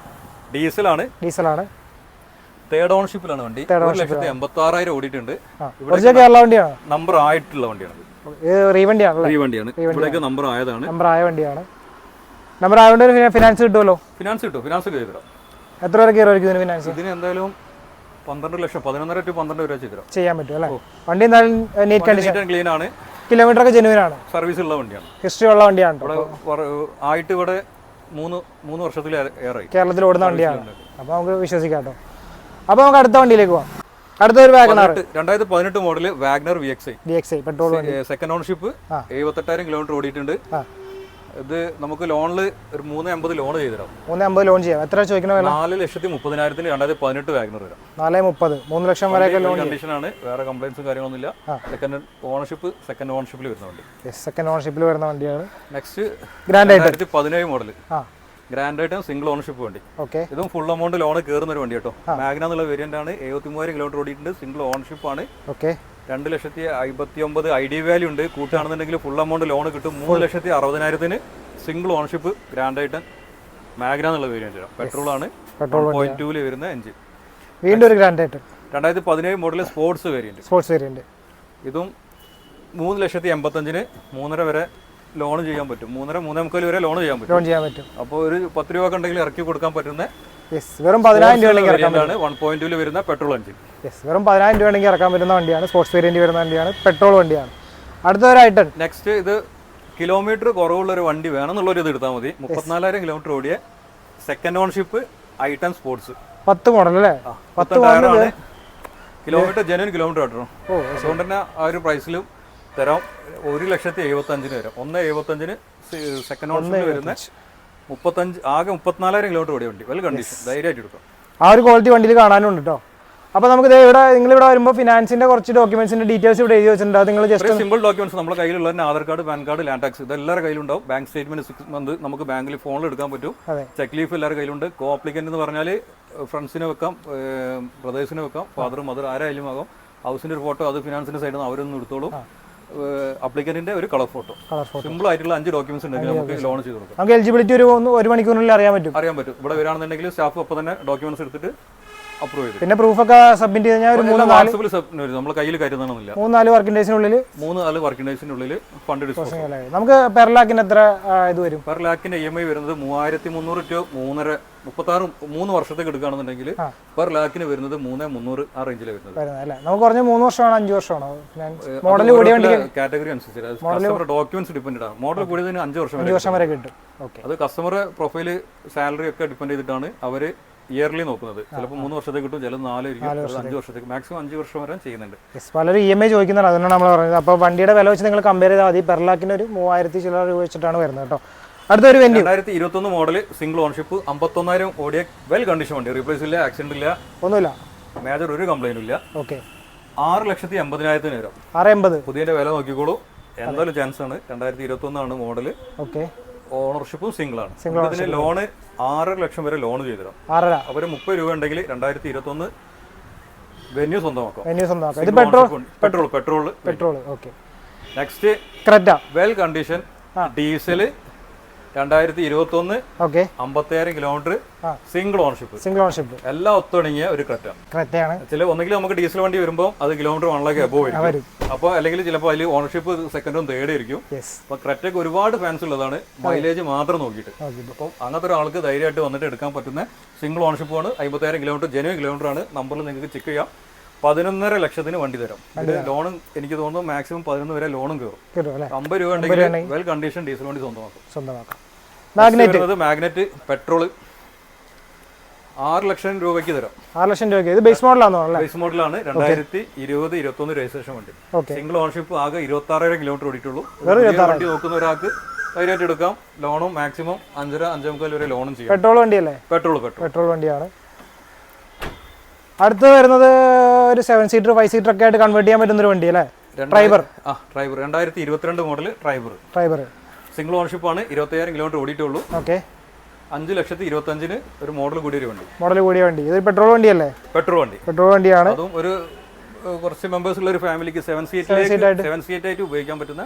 ഡീസലാണ്. തേർഡ് ഓണർഷിപ്പിലാണ് വണ്ടി. 1,86,000 ഓടിയിട്ടുണ്ട്. നമ്പർ ആയിട്ടുള്ള വണ്ടിയാണ്. ഇവിടെയൊക്കെ നമ്പർ ആയതാണ്. നമ്പർ ആയതുകൊണ്ട് ഫിനാൻസ് കിട്ടുമല്ലോ. ഫിനാൻസ് ചെയ്തിടാം. എത്ര വരെ കയറുമായിരിക്കും ഇതിന് ഫിനാൻസ്? ഇതിന് എന്തായാലും 12 ലക്ഷം, 11.5 to 12 വരെ ചെയ്യാൻ പറ്റും അല്ലേ? വണ്ടി എന്തായാലും നീറ്റ് കണ്ടീഷൻ, ക്ലീൻ ആണ്. കിലോമീറ്റർ ഒക്കെ ജെനുവിൻ ആണ്. സർവീസ് ഉള്ള വണ്ടിയാണ്. ഹിസ്റ്ററി ഉള്ള വണ്ടിയാണ്. ആയിട്ട് ഇവിടെ 3 വർഷത്തിലേറെ കേരളത്തിൽ ഓടുന്ന വണ്ടിയാണ്. അപ്പോൾ നമുക്ക് വിശ്വസിക്കാം കേട്ടോ. അപ്പോൾ നമുക്ക് അടുത്ത വണ്ടിയിലേക്ക് പോകാം. അടുത്തൊരു WagonR 2018 model WagonR VXi petrol second ownership. 78,000 kilometre ഓടിയിട്ടുണ്ട്. ഇത് നമുക്ക് ലോണിൽ ഒരു 350 ലോൺ ചെയ്ത് തരാം. 350 ലോൺ ചെയ്യാം. എത്ര ചോദിക്കുന്ന വില? 4,30,000 2018 വാഗനർ വരാം. 430 3 ലക്ഷം വരെ കണ്ടീഷനാണ്. വേറെ കംപ്ലൈൻസും കാര്യങ്ങളൊന്നുമില്ല. സെക്കൻഡ് ഓണർഷിപ്പിൽ വരുന്നുണ്ട്. സെക്കൻഡ് ഓണർഷിപ്പിൽ വരുന്ന വണ്ടിയാണ്. Next grand item 2017 model grand item single ownership വണ്ടി. ഓക്കെ. ഇതും ഫുൾ എമൗണ്ട് ലോൺ കയറുന്ന ഒരു വണ്ടി കേട്ടോ. മാഗ്ന എന്നുള്ള വേരിയന്റ് ആണ്. 73,000 കിലോമീറ്റർ ഓടിയിട്ടുണ്ട്. സിംഗിൾ ഓണർഷിപ്പ് ആണ്. ഓക്കെ. 2,59,000 ഐ ഡി വാല്യൂ ഉണ്ട്. കൂട്ടാണെന്നുണ്ടെങ്കിൽ ഫുൾ എമൗണ്ട് ലോൺ കിട്ടും. 3,60,000 single ownership grand item Magna എന്നുള്ള വേരിയന്റ്. പെട്രോൾ ആണ്. 1.2 വരുന്ന എഞ്ചിൻ. വീണ്ടും ഒരു grand item 2017 model sports variant. ഇതും 3,85,000 3.5 വരെ ലോൺ ചെയ്യാൻ പറ്റും. 3.5 വരെ ലോൺ ചെയ്യാൻ പറ്റും. അപ്പോൾ ഒരു 10 രൂപ ഉണ്ടെങ്കിൽ ഇറക്കി കൊടുക്കാൻ പറ്റുന്ന വെറും 10,000 രൂപ 1.2 വരുന്ന പെട്രോൾ എഞ്ചിൻ. വെറും 10,000 രൂപ ഇറക്കാൻ പറ്റുന്ന വണ്ടിയാണ്. സ്പോർട്സ് വേരിയന്റ് വരുന്ന വണ്ടിയാണ്. പെട്രോൾ വണ്ടിയാണ്. അടുത്ത ഒരു ഐറ്റം നെക്സ്റ്റ് ഇത് കിലോമീറ്റർ കുറവുള്ള ഒരു വണ്ടി വേണമെന്നുള്ളൊരു ഇത് എടുത്താൽ മതി. 34,000 കിലോമീറ്റർ ഓടിയ സെക്കൻഡ് ഓൺഷിപ്പ് ഐറ്റം സ്പോർട്സ് 10 മോഡൽ അല്ലേ? 10 ടയറാണ്. കിലോമീറ്റർ ജെന്യൂൻ കിലോമീറ്റർ ആട്ടോ. അതുകൊണ്ട് തന്നെ ആ ഒരു പ്രൈസിലും തരാം. 1,75,000 വരാം. 1,75,000 സെക്കൻഡ് ഓൺഷിപ്പിൽ വരുന്ന 34,000 കിലോമീറ്റർ ഓടിയ വണ്ടി. വെൽ കണ്ടീഷൻ, ധൈര്യമായിട്ട് എടുക്കാം. ആ ഒരു ക്വാളിറ്റി വണ്ടിയിൽ കാണാനുണ്ട് കേട്ടോ. അപ്പോൾ നമുക്ക് ഇവിടെ നിങ്ങളിവിടെ വരുമ്പോൾ ഫിനാൻസിന്റെ കുറച്ച് ഡോക്യുമെന്റ്സിന്റെ ഡീറ്റെയിൽസ് ഇവിടെ എഴുതി വെച്ചിട്ടുണ്ട്. അത് നിങ്ങൾ ജസ്റ്റ് സിമ്പിൾ ഡോക്യുമെന്റ്സ് നമ്മുടെ കയ്യിലുള്ള Aadhaar card, PAN card, land tax ഇതെല്ലാവരുടെ കയ്യിലുണ്ടാവും. ബാങ്ക് സ്റ്റേറ്റ്മെന്റ് 6 മന്ത് നമുക്ക് ബാങ്കിൽ ഫോണിൽ എടുക്കാൻ പറ്റും. ചെക്ക് ലീഫ് എല്ലാവരുടെ കയ്യിലുണ്ട്. കോ അപ്ലിക്കന്റ് എന്ന് പറഞ്ഞാൽ ഫ്രണ്ട്സിനെ വെക്കാം, ബ്രദേഴ്സിനെ വെക്കാം, ഫാദർ മദർ ആരായാലും ആകാം. ഹൗസിന്റെ ഒരു ഫോട്ടോ അത് ഫിനാൻസിന്റെ സൈഡിൽ നിന്ന് അവരൊന്നും എടുത്തോളും. അപ്ലിക്കന്റിന്റെ ഒരു കളർ ഫോട്ടോ. സിമ്പിൾ ആയിട്ടുള്ള 5 ഡോക്യുമെന്റ്സ് ഉണ്ടെങ്കിൽ നമുക്ക് ലോൺ ചെയ്ത് കൊടുക്കാം. നമുക്ക് എലിജിബിലിറ്റി ഒരു മണിക്കൂറിനുള്ളിൽ അറിയാൻ പറ്റും. ഇവിടെ വരികയാണെന്നുണ്ടെങ്കിൽ സ്റ്റാഫ് അപ്പോൾ തന്നെ ഡോക്യുമെന്റ്സ് എടുത്തിട്ട് അപ്രൂവ് ചെയ്തു. പിന്നെ പ്രൂഫ് ഒക്കെ സബ്മിറ്റ് ചെയ്താൽ ഒരു 3-4 നമ്മൾ കയ്യിൽ കരുതാനൊന്നുമില്ല. 3-4 വർക്കിംഗ് ഡേയ്സിനുള്ളിൽ 3-4 വർക്കിംഗ് ഡേയ്സിനുള്ളിൽ ഫണ്ട് ഡിസ്പോസ്. നമുക്ക് പെർ ലാക്കിന് എത്ര ഇത് വരും? പെർ ലാക്കിന്റെ EMI വരുന്നത് 3,300 ടു 3 വർഷത്തേക്ക് എടുക്കുകയാണെന്നുണ്ടെങ്കിൽ പെർ ലാക്കിന് വരുന്നത് 3,300 ആ റേഞ്ചിൽ വരുന്നത്. നമുക്ക് പറഞ്ഞ 3 വർഷമാണോ 5 വർഷമാണോ? മോഡൽ കൂടിയ കാറ്റഗറി അനുസരിച്ച് ഡോക്യുമെന്റ്സ് ഡിപ്പെൻഡ് ആണ്. മോഡൽ കൂടിയതിന് 5 വർഷം വരെ കിട്ടും. അത് കസ്റ്റമർ പ്രൊഫൈല്, സാലറി ഒക്കെ ഡിപ്പെൻഡ് ചെയ്തിട്ടാണ് അവര് ഇയർലി നോക്കുന്നത്. ചിലപ്പോൾ 3 വർഷത്തേക്ക് കിട്ടും, ചിലപ്പോൾ 4 5 വർഷത്തേക്ക്, മാക്സിമം 5 വർഷം വരെ ചെയ്യുന്നുണ്ട്. പലരും EMI ചോദിക്കുന്നുണ്ട്, അതുകൊണ്ടാണ് നമ്മൾ പറയുന്നത്. അപ്പോൾ വണ്ടിയുടെ വില വെച്ച് നിങ്ങൾ കമ്പയർ ചെയ്താൽ മതി. പെർ ലാക്കിന് ഒരു 3,000 ചില്ലറ രൂപ വെച്ചിട്ടാണ് വരുന്നത് കേട്ടോ. അടുത്തൊരു 2021 മോഡൽ സിംഗിൾ ഓൺഷിപ്പ് 51,000 ഓടിയ വെൽ കണ്ടീഷൻ വണ്ടി. റീപ്ലേസ് ഇല്ല, ആക്സിഡന്റ് ഇല്ല, ഒന്നുമില്ല, മേജർ ഒരു കംപ്ലൈന്റും ഇല്ല. ഓക്കെ. 6,80,000 വരും. 680 പുതിയതിന്റെ വില നോക്കിക്കോളൂ. എന്തായാലും ചാൻസ് ആണ്. 2021 ആണ് മോഡല്. ഓക്കെ. ഓണർഷിപ്പും സിംഗിൾ ആണ്. ഇതിന് ലോണ് 6 ലക്ഷം വരെ ലോൺ ചെയ്തു തരാം. അവർ 30 രൂപ ഉണ്ടെങ്കിൽ 2021 വെന്യൂ സ്വന്തമാക്കാം. ഇത് petrol. Okay. Next Creta well condition diesel 2021 50,000 kilometre single ownership എല്ലാം ഒത്തിണങ്ങിയ ഒരു ക്രെറ്റയാണ്. ചില ഒന്നെങ്കിൽ നമുക്ക് ഡീസൽ വണ്ടി വരുമ്പോൾ അത് കിലോമീറ്റർ 1 lakh above ആയിരിക്കും. അപ്പോൾ അല്ലെങ്കിൽ ചിലപ്പോൾ അതിൽ ഓണർഷിപ്പ് സെക്കൻഡും തേർഡ് ആയിരിക്കും. അപ്പോൾ ക്രെറ്റയ്ക്ക് ഒരുപാട് ഫാൻസ് ഉള്ളതാണ്, മൈലേജ് മാത്രം നോക്കിയിട്ട്. അപ്പം അങ്ങനത്തെ ഒരാൾക്ക് ധൈര്യമായിട്ട് വന്നിട്ട് എടുക്കാൻ പറ്റുന്ന സിംഗിൾ ഓണർഷിപ്പ് ആണ്. 50,000 കിലോമീറ്റർ ജെന്യൂൻ കിലോമീറ്റർ ആണ്. നമ്പറിൽ നിങ്ങൾക്ക് ചെക്ക് ചെയ്യാം. 11.5 ലക്ഷത്തിന് വണ്ടി തരാം. ലോണും എനിക്ക് തോന്നുന്നു മാക്സിമം 11 വരെ ലോണും കയറും. 50 രൂപ ഉണ്ടെങ്കിൽ വെൽ കണ്ടീഷൻ ഡീസൽ വണ്ടി സ്വന്തമാക്കാം. മാഗ്നറ്റ് പെട്രോൾ 6 ലക്ഷം രൂപയ്ക്ക് തരാം. 6 ലക്ഷം രൂപയ്ക്ക്. ഇത് ബേസ് മോഡലാണോ? ബേസ് മോഡലാണ്. 2020-21 രജിസ്ട്രേഷൻ വണ്ടി. സിംഗിൾ ഓണർഷിപ്പ് ആകെ 26,000 കിലോമീറ്റർ ഓടിയിട്ടുള്ളൂ. വണ്ടി നോക്കുന്ന ഒരാൾക്ക് ധൈര്യമായിട്ട് എടുക്കാം. ലോണും മാക്സിമം 5.5 വരെ ലോണും ചെയ്യാം. പെട്രോൾ വണ്ടിയല്ലേ? പെട്രോൾ വണ്ടിയാണ്. അടുത്ത് വരുന്നത് ഒരു 7 സീറ്റർ 5 സീറ്റർ ഒക്കെ ആയിട്ട് കൺവേർട്ട് ചെയ്യാൻ പറ്റുന്ന ഒരു വണ്ടി അല്ലേ? Driver 2022 model driver single ownership ആണ്. 25,000 കിലോമീറ്റർ ഓടിയിട്ടുള്ളൂ. ഓക്കെ. 5,25,000 ഒരു മോഡൽ കൂടിയ വണ്ടി. ഇത് പെട്രോൾ വണ്ടിയല്ലേ? പെട്രോൾ വണ്ടിയാണ്. അതും ഒരു കുറച്ച് മെമ്പേഴ്സ് ഉള്ള ഒരു ഫാമിലിക്ക് 7 സീറ്റ് ആയിട്ട് ഉപയോഗിക്കാൻ പറ്റുന്ന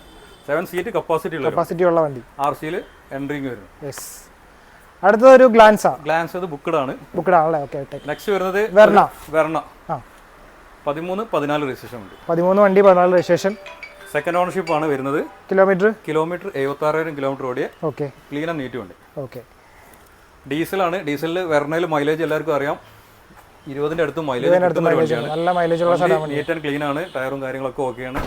7 സീറ്റ് കപ്പാസിറ്റി ഉള്ള വണ്ടി. RC എൻട്രിങ് വരും. അടുത്തത് ഒരു ഗ്ലാൻസ് അത് ബുക്ക്ഡ് ആണ്. നെക്സ്റ്റ് വരുന്നത് വെർണ 13-14 രജിസ്ട്രേഷൻ ഉണ്ട്. 13 വണ്ടി 14 രജിസ്ട്രേഷൻ. സെക്കൻഡ് ഓണർഷിപ്പ് ആണ് വരുന്നത്. കിലോമീറ്റർ 76,000 കിലോമീറ്റർ ഓടിയ ക്ലീൻ ആൻഡ് നീറ്റ് വണ്ടി. ഡീസലാണ്. ഡീസലിൽ വെർണയിൽ മൈലേജ് എല്ലാവർക്കും അറിയാം. 20ന്റെ അടുത്ത് മൈലേജ് നീറ്റ് ആൻഡ് ക്ലീൻ ആണ്. ടയറും കാര്യങ്ങളൊക്കെ ഓക്കെയാണ്.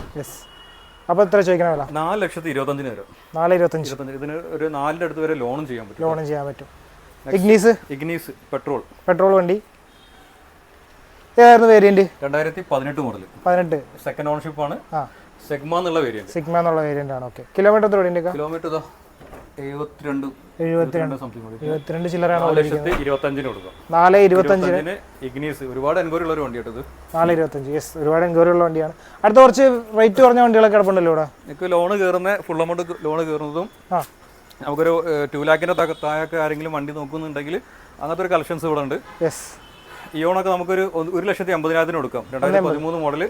അപ്പോൾ എത്ര ചോദിക്കണ വില? 4,25,000 വരും. 4,25,000. ഇതിന് ഒരു 4ന്റെ അടുത്ത് വരെ ലോണും ചെയ്യാൻ പറ്റും. ഇഗ്നീസ് പെട്രോൾ വണ്ടി. ഏതായിരുന്നു വേരിയന്റ്? 2018 മോഡൽ. സെക്കൻഡ് ഓണർഷിപ്പ് ആണ്. സിഗ്മ എന്നുള്ള വേരിയന്റ് ആണ്. ഓക്കെ. കിലോമീറ്റർ എത്ര ഓടിയുണ്ട്? കിലോമീറ്റർ 72 ചില്ലറാണ്. 4,25,000 കൊടുക്കാം. 4,25,000 ഇഗ്നീസ്. ഒരുപാട് എൻക്വയറി ഉള്ള ഒരു വണ്ടിയാണ് ഇത്. 4,25,000. യെസ്, ഒരുപാട് എൻക്വയറി ഉള്ള വണ്ടിയാണ്. അടുത്ത കുറച്ച് റേറ്റ് കുറഞ്ഞ വണ്ടികളൊക്കെ കിടപ്പുണ്ടല്ലോ ഇവിടെ. നിങ്ങൾക്ക് ലോണ് കയറുന്ന ഫുൾ എമൗണ്ട് ലോണ് കയറുന്നതും നമുക്കൊരു 2 ലാഖിൻ്റെ താഴൊക്കെ ആരെങ്കിലും വണ്ടി നോക്കുന്നുണ്ടെങ്കിൽ അങ്ങനത്തെ ഒരു കളക്ഷൻസ് ഇവിടെ ഉണ്ട്. യെസ്, ഇയോണൊക്കെ നമുക്കൊരു 1,80,000 കൊടുക്കാം. 2013 model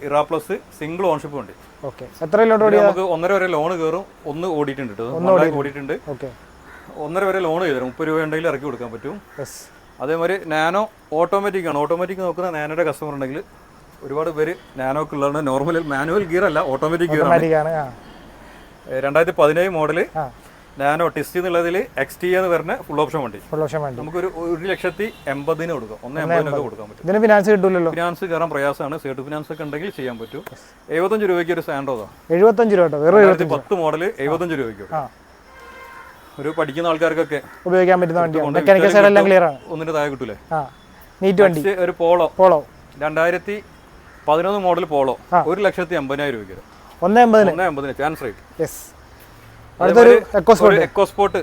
Ira plus single ownership വണ്ടി. ഓക്കെ, എത്ര കിലോമീറ്റർ ഓടി? നമുക്ക് 1.5 വരെ ലോൺ കയറും. ഒന്ന് ഓടിയിട്ടുണ്ട് കേട്ടോ, 1 ഓടിയിട്ടുണ്ട്. ഓക്കെ, 1.5 വരെ ലോൺ ചെയ്തു 30 രൂപ ഉണ്ടെങ്കിൽ ഇറക്കി കൊടുക്കാൻ പറ്റും. അതേമാതിരി നാനോ ഓട്ടോമാറ്റിക് ആണ്. ഓട്ടോമാറ്റിക് നോക്കുന്ന നാനോയുടെ കസ്റ്റമർ ഉണ്ടെങ്കിൽ ഒരുപാട് പേര് നാനോക്ക് ഉള്ളതാണ്. നോർമൽ മാനുവൽ ഗിയർ അല്ല, ഓട്ടോമാറ്റിക് ഗിയർ ആണ്. 2017 മോഡൽ നാനോ ടെസ്റ്റ് എന്നുള്ളതിൽ XT എന്ന് പറഞ്ഞ ഫുൾ ഓപ്ഷൻ വണ്ടി. നമുക്കൊരു 1,80,000 കൊടുക്കാം. 1,80,000 കൊടുക്കാൻ പറ്റും. ഇതിന് ഫിനാൻസ് കിട്ടില്ലല്ലോ. ഫിനാൻസ് കയറാൻ പ്രയാസമാണ്. സേർട്ട് ഫിനാൻസ് ഒക്കെ ഉണ്ടെങ്കിൽ ചെയ്യാൻ പറ്റും. 75 രൂപയ്ക്ക് ഒരു സാൻഡ്രോ. 75 രൂപ, 10 മോഡൽ 75 രൂപയ്ക്ക്. ഒരു പഠിക്കുന്ന ആൾക്കാർക്കൊക്കെ ഉപയോഗിക്കാൻ പറ്റുന്ന വണ്ടിയാണ്. മെക്കാനിക്കൽ സൈഡ് എല്ലാം ക്ലിയർ ആണ്. ഒന്നിന്റെ താഴെ കിട്ടൂലേ. നീറ്റ് വണ്ടി. ഒരു പോളോ 2011 മോഡൽ പോളോ 1,80,000 രൂപയ്ക്ക്. 1,80,000 ചാൻസ് റേറ്റ്. യെസ്. അടുത്തൊരു എക്കോസ്പോർട്ട്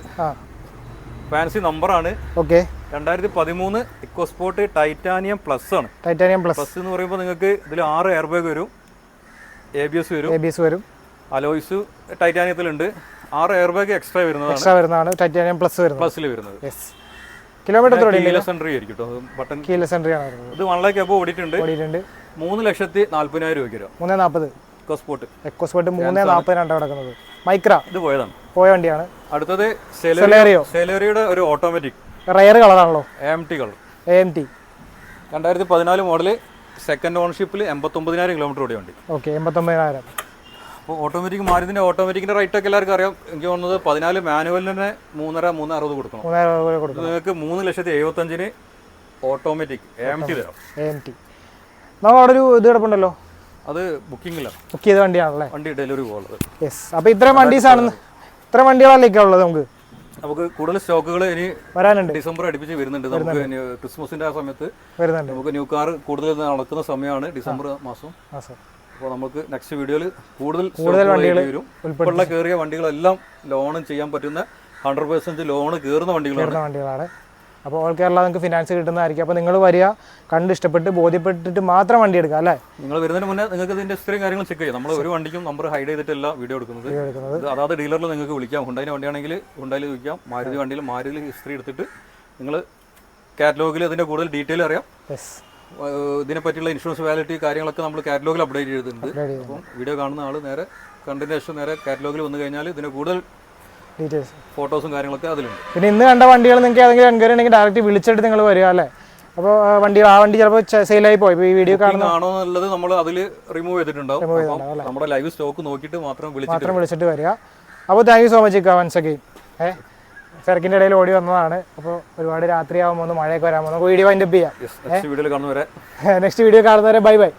ഫാൻസി നമ്പറാണ്. ഓക്കെ, 2013 എക്കോസ്പോർട്ട് ടൈറ്റാനിയം പ്ലസ് ആണ്. ടൈറ്റാനിയം പ്ലസ് എന്ന് പറയുമ്പോൾ നിങ്ങൾക്ക് ഇതിൽ 6 എയർ ബാഗ് വരും, ABS വരും, അലോയ്സ് ടൈറ്റാനിയത്തിലുണ്ട്. 6 എയർ ബാഗ് എക്സ്ട്രാ വരുന്നതാണ് ടൈറ്റാനിയം പ്ലസിൽ വരുന്നത്. കിലോമീറ്റർ കീലെസ് എൻട്രി ആയിരിക്കും കേട്ടോ. ബട്ടൺ കീലെസ് എൻട്രി ആണ്. ഇത് 1 ലാഖ് അപ്പോൾ ഓടിയിട്ടുണ്ട്. 3,40,000 രൂപയ്ക്ക് വരും. 3,40,000 എക്കോസ്പോർട്ട് 3,40,000 കിടക്കുന്നത്. മൈക്ര ഇത് പോയ വണ്ടിയാണ്. അടുത്തത് സെലേറിയോയുടെ ഒരു ഓട്ടോമാറ്റിക് റയർ കളറാണല്ലോ, AMT കളർ. 2014 മോഡൽ സെക്കൻഡ് ഓൺഷിപ്പിൽ 89,000 കിലോമീറ്റർ ഓടിയ വണ്ടി. ഓക്കെ, 89,000. അപ്പോൾ ഓട്ടോമാറ്റിക് മാരുതിൻ്റെ ഓട്ടോമാറ്റിക്കിൻ്റെ റേറ്റ് ഒക്കെ എല്ലാവർക്കും അറിയാം. എനിക്ക് തോന്നുന്നത് 14 മാനുവലിന് തന്നെ 3,60 കൊടുക്കണം. നിങ്ങൾക്ക് 3,75,000 ഓട്ടോമാറ്റിക് AMT തരാം. നമ്മൾ അവിടെ ഒരു ഇത് കിടപ്പുണ്ടല്ലോ, അത് ബുക്കിംഗിലാണ്. ബുക്ക് ചെയ്ത വണ്ടിയാണല്ലേ, വണ്ടി ഡെലിവറി പോകുന്നത്. യെസ്. അപ്പോൾ ഇത്രയും വണ്ടികളല്ലേ ഉള്ളത്. നമുക്ക് കൂടുതൽ സ്റ്റോക്കുകൾ ഇനി വരാനുണ്ട്. ഡിസംബർ അടുപ്പിച്ച് വരുന്നുണ്ട്. നമുക്ക് ക്രിസ്മസിന്റെ ആ സമയത്ത് വരുന്നുണ്ട്. നമുക്ക് ന്യൂ കാർ കൂടുതൽ നടക്കുന്ന സമയമാണ് ഡിസംബർ മാസം. അപ്പോൾ നമുക്ക് നെക്സ്റ്റ് വീഡിയോയിൽ കൂടുതൽ വണ്ടികൾ വരും. ഇപ്പോഴുള്ള കയറിയ വണ്ടികളെല്ലാം ലോണും ചെയ്യാൻ പറ്റുന്ന 100% ലോണ് കയറുന്ന വണ്ടികളാണ്. അപ്പോൾ ഓൾ കേരള നിങ്ങൾക്ക് ഫിനാൻസ് കിട്ടുന്നതായിരിക്കും. അപ്പോൾ നിങ്ങൾ വരിക, കണ്ട് ഇഷ്ടപ്പെട്ട് ബോധ്യപ്പെട്ടിട്ട് മാത്രം വണ്ടി എടുക്കുക അല്ലേ. നിങ്ങൾ വരുന്നതിന് മുന്നേ നിങ്ങൾക്ക് ഇതിന്റെ ഹിസ്റ്ററിയും കാര്യങ്ങളും ചെക്ക് ചെയ്യാം. നമ്മൾ ഒരു വണ്ടിക്കും നമ്പർ ഹൈഡ് ചെയ്തിട്ടല്ല വീഡിയോ എടുക്കുന്നത്. അതായത് ഡീലറിൽ നിങ്ങൾക്ക് വിളിക്കാം. ഹുണ്ടായിൻ്റെ വണ്ടിയാണെങ്കിൽ ഹുണ്ടായിൽ വിളിക്കാം. മാരുതി വണ്ടിയിൽ മാരുതി ഹിസ്റ്ററി എടുത്തിട്ട് നിങ്ങൾ കാറ്റലോഗിൽ അതിൻ്റെ കൂടുതൽ ഡീറ്റെയിൽ അറിയാം. ഇതിനെ പറ്റിയുള്ള ഇൻഷുറൻസ് വാലിറ്റി കാര്യങ്ങളൊക്കെ നമ്മൾ കാറ്റലോഗിൽ അപ്ഡേറ്റ് ചെയ്തിട്ടുണ്ട്. അപ്പം വീഡിയോ കാണുന്ന ആൾ നേരെ കണ്ടതിന് ശേഷം നേരെ കാറ്റലോഗിൽ വന്നു കഴിഞ്ഞാൽ ഇതിന് കൂടുതൽ ഡീറ്റെയിൽസ് ഫോട്ടോസും കാര്യങ്ങളൊക്കെ അതിലുണ്ട്. പിന്നെ ഇന്ന് കണ്ട വണ്ടികൾ നിങ്ങൾക്ക് ഏതെങ്കിലും എൻക്വയറി ഉണ്ടെങ്കിൽ ഡയറക്റ്റ് വിളിച്ചിട്ട് നിങ്ങൾ വരിക അല്ലേ. അപ്പോൾ ആ വണ്ടി ചിലപ്പോൾ സെയിലായി പോയി. ഇപ്പോൾ ഈ വീഡിയോ കാണുന്നതാണോ എന്നുള്ളത് നമ്മൾ അതിൽ റിമൂവ് ചെയ്തിട്ടുണ്ടാവും. നമ്മുടെ ലൈവ് സ്റ്റോക്ക് നോക്കിയിട്ട് മാത്രം വിളിച്ചിട്ട് വരിക. അപ്പോൾ thank you so much once again. തിരക്കിൻ്റെ ഇടയിൽ ഓടി വന്നതാണ്. അപ്പോൾ ഒരുപാട് രാത്രിയാകുമ്പോൾ മഴയൊക്കെ വരാൻ പോകുന്നു. വീഡിയോ വൈൻഡപ്പ് ചെയ്യാം. നെക്സ്റ്റ് വീഡിയോ കാണുന്നവരെ ബൈ ബൈ.